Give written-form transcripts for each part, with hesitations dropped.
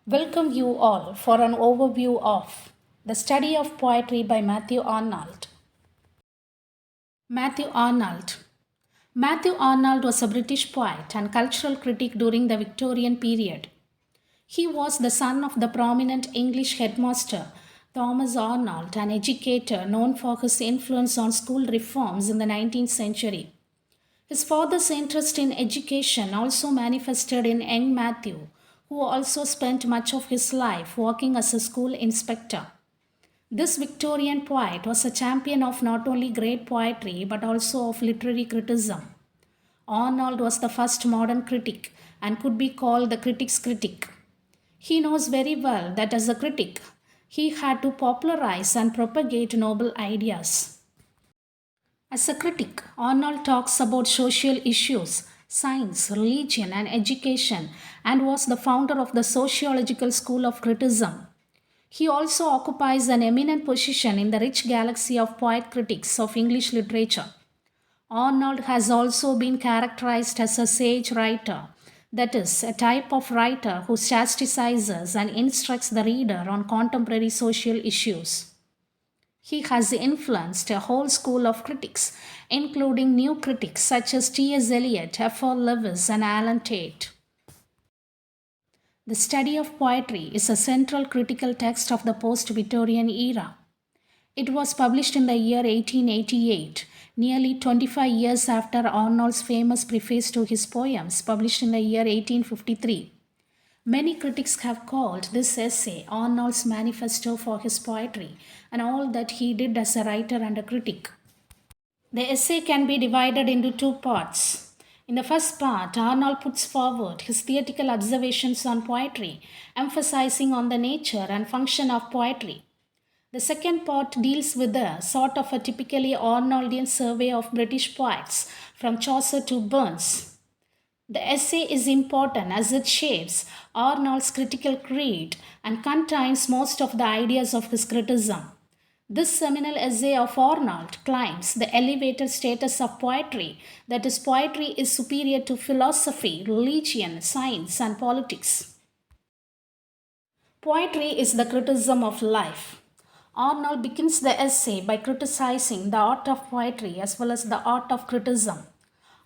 Welcome you all for an overview of The Study of Poetry by Mathew Arnold. Mathew Arnold. Mathew Arnold was a British poet and cultural critic during the Victorian period. He was the son of the prominent English headmaster Thomas Arnold, an educator known for his influence on school reforms in the 19th century. His father's interest in education also manifested in young Mathew, who also spent much of his life working as a school inspector. This Victorian poet was a champion of not only great poetry but also of literary criticism. Arnold was the first modern critic and could be called the critic's critic. He knows very well that as a critic, he had to popularize and propagate noble ideas. As a critic, Arnold talks about social issues, science, religion, and education, and was the founder of the sociological school of criticism. He also occupies an eminent position in the rich galaxy of poet critics of English literature. Arnold has also been characterized as a sage writer, that is, a type of writer who chastises and instructs the reader on contemporary social issues. He has influenced a whole school of critics, including new critics such as T.S. Eliot, F.R. Lewis, and Alan Tate. The Study of Poetry is a central critical text of the Post Victorian Era. It was published in the year 1888, nearly 25 years after Arnold's famous preface to his poems, published in the year 1853. Many critics have called this essay Arnold's manifesto for his poetry and all that he did as a writer and a critic. The essay can be divided into two parts. In the first part, Arnold puts forward his theoretical observations on poetry, emphasizing on the nature and function of poetry. The second part deals with a sort of a typically Arnoldian survey of British poets from Chaucer to Burns. The essay is important as it shapes Arnold's critical creed and contains most of the ideas of his criticism. This seminal essay of Arnold claims the elevated status of poetry, that is, poetry is superior to philosophy, religion, science, and politics. Poetry is the criticism of life. Arnold begins the essay by criticizing the art of poetry as well as the art of criticism.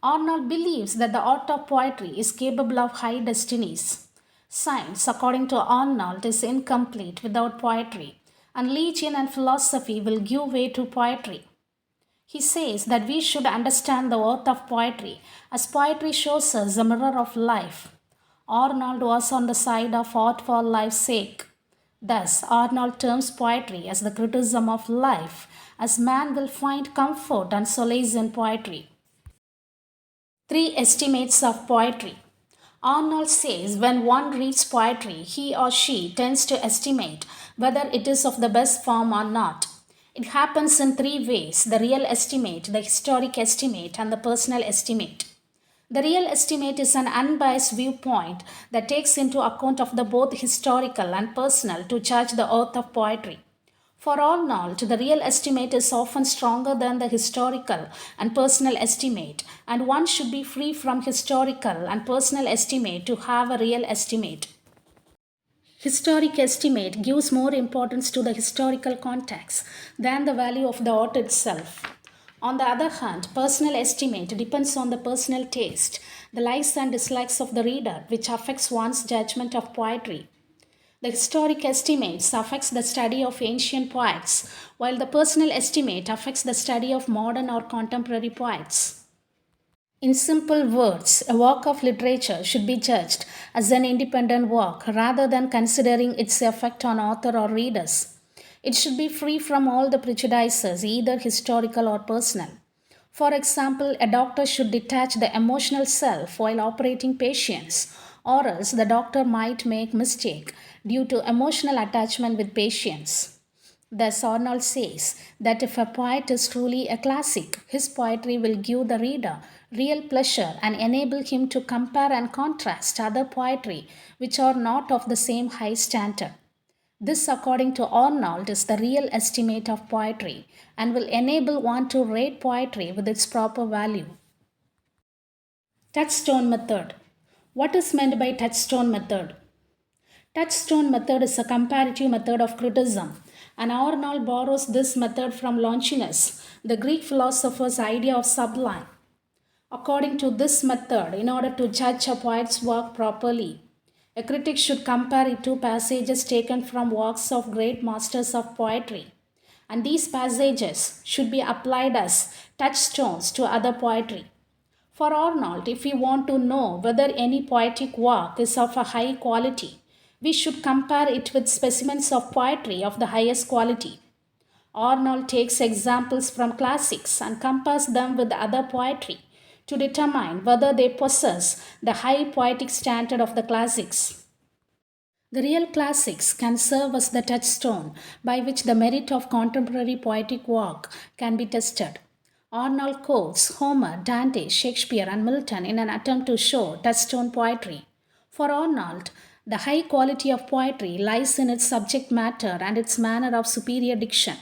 Arnold believes that the art of poetry is capable of high destinies. Science, according to Arnold, is incomplete without poetry, and religion and philosophy will give way to poetry. He says that we should understand the worth of poetry, as poetry shows us a mirror of life. Arnold was on the side of art for life's sake. Thus, Arnold terms poetry as the criticism of life, as man will find comfort and solace in poetry. Three estimates of poetry. Arnold says when one reads poetry, he or she tends to estimate whether it is of the best form or not. It happens in three ways: the real estimate, the historic estimate, and the personal estimate. The real estimate is an unbiased viewpoint that takes into account of the both historical and personal to judge the worth of poetry. For Arnold, the real estimate is often stronger than the historical and personal estimate, and one should be free from historical and personal estimate to have a real estimate. Historic estimate gives more importance to the historical context than the value of the art itself. On the other hand, personal estimate depends on the personal taste, the likes and dislikes of the reader, which affects one's judgment of poetry. The historic estimates affects the study of ancient poets, while the personal estimate affects the study of modern or contemporary poets. In simple words, a work of literature should be judged as an independent work rather than considering its effect on author or readers. It should be free from all the prejudices, either historical or personal. For example, a doctor should detach the emotional self while operating patients, or else the doctor might make mistake due to emotional attachment with patients. Thus, Arnold says that if a poet is truly a classic, his poetry will give the reader real pleasure and enable him to compare and contrast other poetry which are not of the same high standard. This, according to Arnold, is the real estimate of poetry and will enable one to rate poetry with its proper value. Touchstone Method. What is meant by Touchstone Method? Touchstone method is a comparative method of criticism, and Arnold borrows this method from Longinus, the Greek philosopher's idea of sublime. According to this method, in order to judge a poet's work properly, a critic should compare it to passages taken from works of great masters of poetry, and these passages should be applied as touchstones to other poetry. For Arnold, if we want to know whether any poetic work is of a high quality, we should compare it with specimens of poetry of the highest quality. Arnold takes examples from classics and compares them with other poetry to determine whether they possess the high poetic standard of the classics. The real classics can serve as the touchstone by which the merit of contemporary poetic work can be tested. Arnold quotes Homer, Dante, Shakespeare, and Milton in an attempt to show touchstone poetry. For Arnold, the high quality of poetry lies in its subject matter and its manner of superior diction.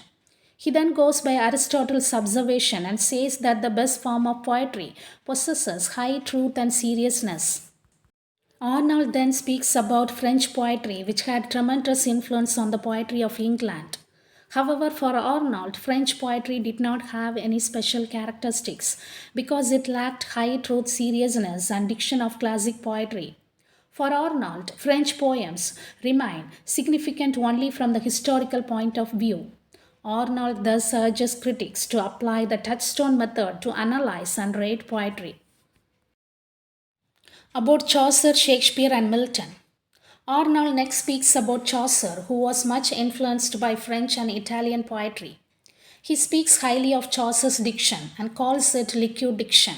He then goes by Aristotle's observation and says that the best form of poetry possesses high truth and seriousness. Arnold then speaks about French poetry, which had tremendous influence on the poetry of England. However, for Arnold, French poetry did not have any special characteristics because it lacked high truth, seriousness, and diction of classic poetry. For Arnold, French poems remain significant only from the historical point of view. Arnold thus urges critics to apply the touchstone method to analyze and rate poetry. About Chaucer, Shakespeare, and Milton. Arnold next speaks about Chaucer, who was much influenced by French and Italian poetry. He speaks highly of Chaucer's diction and calls it liquid diction.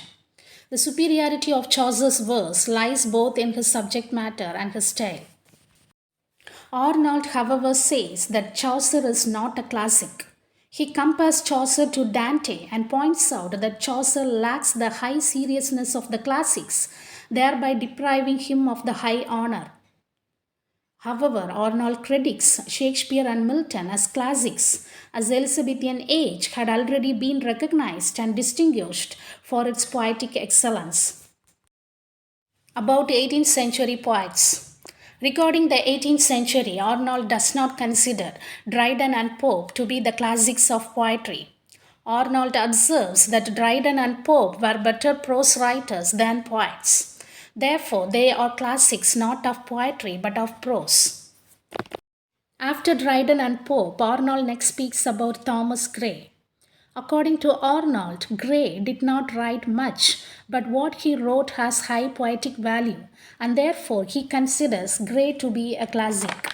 The superiority of Chaucer's verse lies both in his subject matter and his style. Arnold, however, says that Chaucer is not a classic. He compares Chaucer to Dante and points out that Chaucer lacks the high seriousness of the classics, thereby depriving him of the high honor. However, Arnold credits Shakespeare and Milton as classics, as the Elizabethan age had already been recognized and distinguished for its poetic excellence. About 18th century poets. Regarding the 18th century, Arnold does not consider Dryden and Pope to be the classics of poetry. Arnold observes that Dryden and Pope were better prose writers than poets. Therefore, they are classics not of poetry but of prose. After Dryden and Pope, Arnold next speaks about Thomas Gray. According to Arnold, Gray did not write much, but what he wrote has high poetic value, and therefore he considers Gray to be a classic.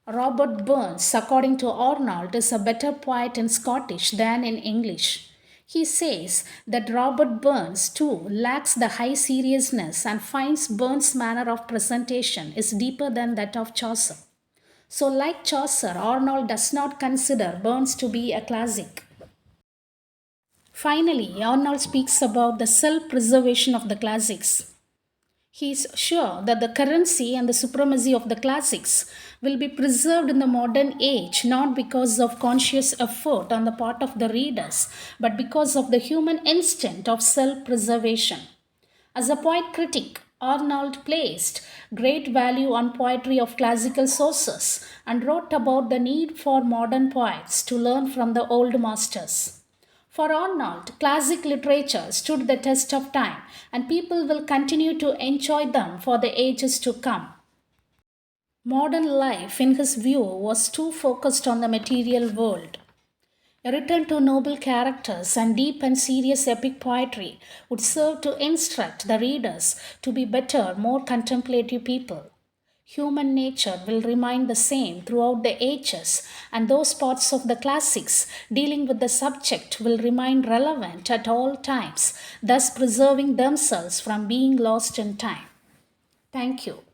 Robert Burns, according to Arnold, is a better poet in Scottish than in English. He says that Robert Burns too lacks the high seriousness and finds Burns' manner of presentation is deeper than that of Chaucer. So, like Chaucer, Arnold does not consider Burns to be a classic. Finally, Arnold speaks about the self-preservation of the classics. He is sure that the currency and the supremacy of the classics will be preserved in the modern age not because of conscious effort on the part of the readers, but because of the human instinct of self-preservation. As a poet critic, Arnold placed great value on poetry of classical sources and wrote about the need for modern poets to learn from the old masters. For Arnold, classic literature stood the test of time, and people will continue to enjoy them for the ages to come. Modern life, in his view, was too focused on the material world. A return to noble characters and deep and serious epic poetry would serve to instruct the readers to be better, more contemplative people. Human nature will remain the same throughout the ages, and those parts of the classics dealing with the subject will remain relevant at all times, thus preserving themselves from being lost in time. Thank you.